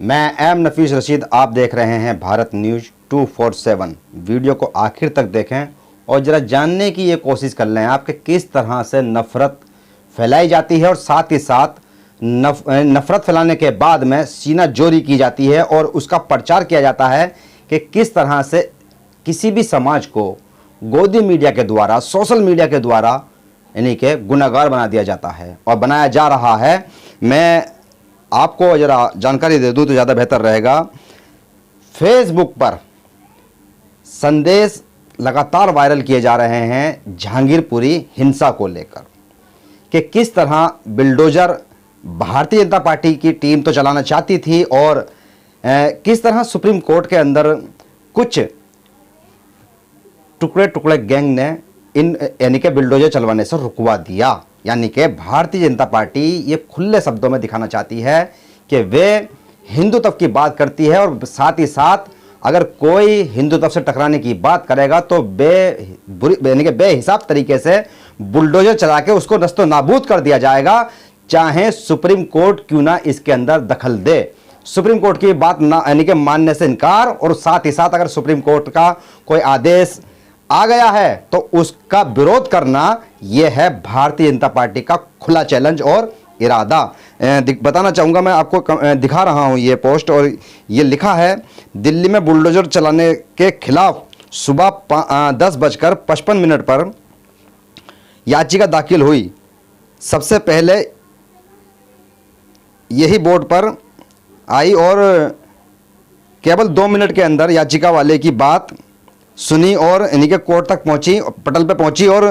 मैं एम नफीस रशीद, आप देख रहे हैं भारत न्यूज़ 247। वीडियो को आखिर तक देखें और ज़रा जानने की ये कोशिश कर लें आप कि किस तरह से नफ़रत फैलाई जाती है और साथ ही साथ नफ़रत फैलाने के बाद में सीना जोरी की जाती है और उसका प्रचार किया जाता है कि किस तरह से किसी भी समाज को गोदी मीडिया के द्वारा, सोशल मीडिया के द्वारा यानी कि गुनहगार बना दिया जाता है और बनाया जा रहा है। मैं आपको ज़रा जानकारी दे दूं तो ज़्यादा बेहतर रहेगा। फेसबुक पर संदेश लगातार वायरल किए जा रहे हैं जहांगीरपुरी हिंसा को लेकर कि किस तरह बिल्डोजर भारतीय जनता पार्टी की टीम तो चलाना चाहती थी और किस तरह सुप्रीम कोर्ट के अंदर कुछ टुकड़े टुकड़े गैंग ने इन यानी कि बिल्डोजर चलवाने से रुकवा दिया। यानी कि भारतीय जनता पार्टी ये खुले शब्दों में दिखाना चाहती है कि वे हिंदुत्व की बात करती है और साथ ही साथ अगर कोई हिंदुत्व से टकराने की बात करेगा तो यानी कि बेहिसाब तरीके से बुलडोजर चला के उसको नस्तो नाबूद कर दिया जाएगा, चाहे सुप्रीम कोर्ट क्यों ना इसके अंदर दखल दे। सुप्रीम कोर्ट की बात ना यानी कि मानने से इनकार और साथ ही साथ अगर सुप्रीम कोर्ट का कोई आदेश आ गया है तो उसका विरोध करना यह है भारतीय जनता पार्टी का खुला चैलेंज और इरादा। बताना चाहूँगा, मैं आपको दिखा रहा हूँ ये पोस्ट और ये लिखा है, दिल्ली में बुलडोजर चलाने के खिलाफ सुबह 10:55 पर याचिका दाखिल हुई। सबसे पहले यही बोर्ड पर आई और केवल 2 मिनट के अंदर याचिका वाले की बात सुनी और यानी कि कोर्ट तक पहुंची, पटल पे पहुंची और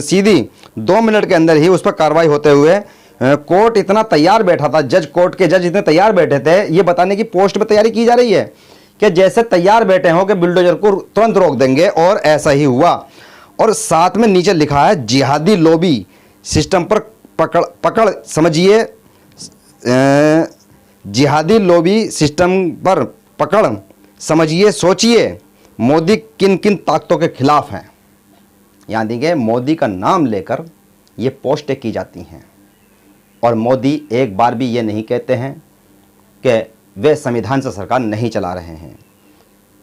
सीधी 2 मिनट के अंदर ही उस पर कार्रवाई होते हुए कोर्ट इतना तैयार बैठा था, कोर्ट के जज इतने तैयार बैठे थे ये बताने की पोस्ट पे तैयारी की जा रही है कि जैसे तैयार बैठे हो कि बिल्डोजर को तुरंत रोक देंगे और ऐसा ही हुआ। और साथ में नीचे लिखा है, जिहादी लॉबी सिस्टम पर पकड़ समझिए, जिहादी लॉबी सिस्टम पर पकड़ समझिए, सोचिए मोदी किन किन ताकतों के खिलाफ हैं। यानी कि मोदी का नाम लेकर ये पोस्टें की जाती हैं और मोदी एक बार भी ये नहीं कहते हैं कि वे संविधान से सरकार नहीं चला रहे हैं।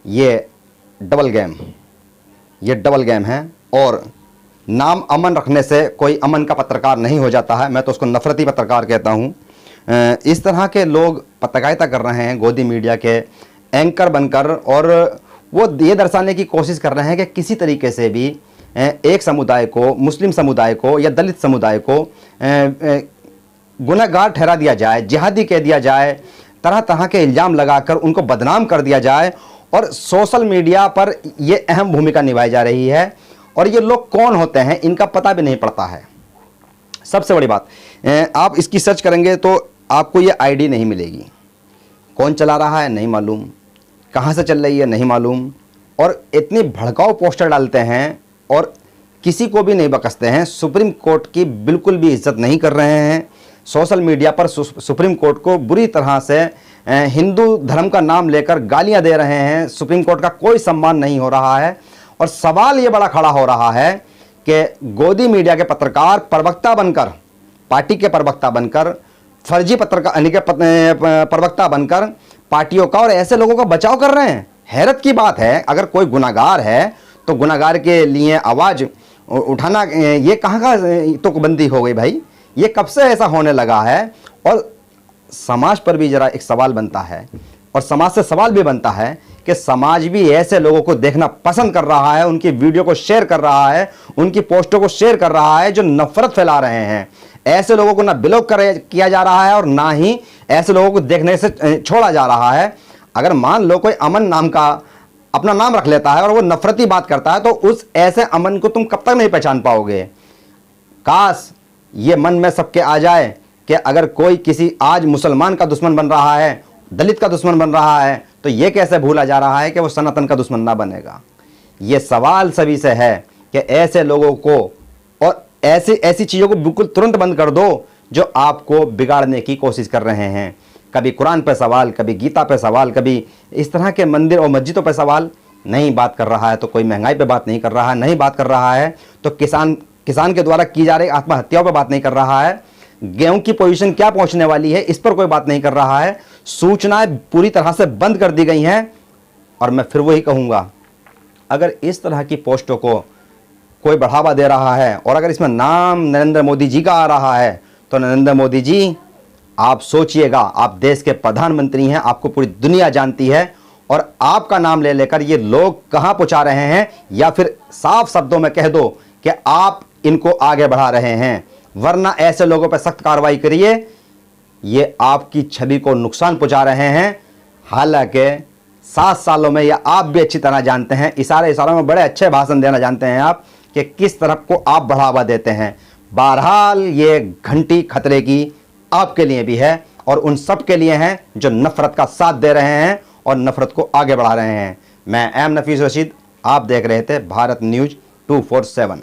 ये डबल गेम है और नाम अमन रखने से कोई अमन का पत्रकार नहीं हो जाता है। मैं तो उसको नफरती पत्रकार कहता हूँ। इस तरह के लोग पत्रकारिता कर रहे हैं गोदी मीडिया के एंकर बनकर और वो ये दर्शाने की कोशिश कर रहे हैं कि किसी तरीके से भी एक समुदाय को, मुस्लिम समुदाय को या दलित समुदाय को गुनहगार ठहरा दिया जाए, जिहादी कह दिया जाए, तरह तरह के इल्ज़ाम लगाकर उनको बदनाम कर दिया जाए। और सोशल मीडिया पर ये अहम भूमिका निभाई जा रही है और ये लोग कौन होते हैं इनका पता भी नहीं पड़ता है। सबसे बड़ी बात, आप इसकी सर्च करेंगे तो आपको ये आईडी नहीं मिलेगी, कौन चला रहा है नहीं मालूम, कहाँ से चल रही है नहीं मालूम, और इतनी भड़काऊ पोस्टर डालते हैं और किसी को भी नहीं बकसते हैं। सुप्रीम कोर्ट की बिल्कुल भी इज्जत नहीं कर रहे हैं। सोशल मीडिया पर सुप्रीम कोर्ट को बुरी तरह से हिंदू धर्म का नाम लेकर गालियां दे रहे हैं। सुप्रीम कोर्ट का कोई सम्मान नहीं हो रहा है और सवाल ये बड़ा खड़ा हो रहा है कि गोदी मीडिया के पत्रकार प्रवक्ता बनकर, पार्टी के प्रवक्ता बनकर, फर्जी पत्रकार यानी कि प्रवक्ता बनकर पार्टियों का और ऐसे लोगों का बचाव कर रहे हैं। हैरत की बात है, अगर कोई गुनाहगार है तो गुनाहगार के लिए आवाज़ उठाना ये कहाँ का तुकबंदी हो गई भाई, ये कब से ऐसा होने लगा है। और समाज पर भी ज़रा एक सवाल बनता है और समाज से सवाल भी बनता है कि समाज भी ऐसे लोगों को देखना पसंद कर रहा है, उनकी वीडियो को शेयर कर रहा है, उनकी पोस्टों को शेयर कर रहा है जो नफरत फैला रहे हैं। ऐसे लोगों को ना ब्लॉक किया जा रहा है और ना ही ऐसे लोगों को देखने से छोड़ा जा रहा है। अगर मान लो कोई अमन नाम का अपना नाम रख लेता है और वो नफरती बात करता है तो उस ऐसे अमन को तुम कब तक नहीं पहचान पाओगे। काश ये मन में सबके आ जाए कि अगर कोई किसी आज मुसलमान का दुश्मन बन रहा है, दलित का दुश्मन बन रहा है, तो ये कैसे भूला जा रहा है कि वो सनातन का दुश्मन ना बनेगा। ये सवाल सभी से है कि ऐसे लोगों को और ऐसी चीज़ों को बिल्कुल तुरंत बंद कर दो जो आपको बिगाड़ने की कोशिश कर रहे हैं। कभी कुरान पे सवाल, कभी गीता पे सवाल, कभी इस तरह के मंदिर और मस्जिदों पे सवाल। नहीं बात कर रहा है तो कोई महंगाई पे बात नहीं कर रहा है, नहीं बात कर रहा है तो किसान के द्वारा की जा रही आत्महत्याओं पे बात नहीं कर रहा है। गेहूं की पोजीशन क्या पहुंचने वाली है, इस पर कोई बात नहीं कर रहा है। सूचनाएं पूरी तरह से बंद कर दी गई हैं। और मैं फिर वही कहूंगा, अगर इस तरह की पोस्टों को कोई बढ़ावा दे रहा है और अगर इसमें नाम नरेंद्र मोदी जी का आ रहा है, तो नरेंद्र मोदी जी आप सोचिएगा, आप देश के प्रधानमंत्री हैं, आपको पूरी दुनिया जानती है, और आपका नाम ले लेकर ये लोग कहां पहुंचा रहे हैं, या फिर साफ शब्दों में कह दो कि आप इनको आगे बढ़ा रहे हैं, वरना ऐसे लोगों पर सख्त कार्रवाई करिए। ये आपकी छवि को नुकसान पहुंचा रहे हैं। हालांकि 7 सालों में, या आप भी अच्छी तरह जानते हैं, इशारों में बड़े अच्छे भाषण देना जानते हैं आप, कि किस तरफ को आप बढ़ावा देते हैं। बहरहाल ये घंटी खतरे की आपके लिए भी है और उन सब के लिए है जो नफरत का साथ दे रहे हैं और नफरत को आगे बढ़ा रहे हैं। मैं एम नफीस रशीद, आप देख रहे थे भारत न्यूज 247।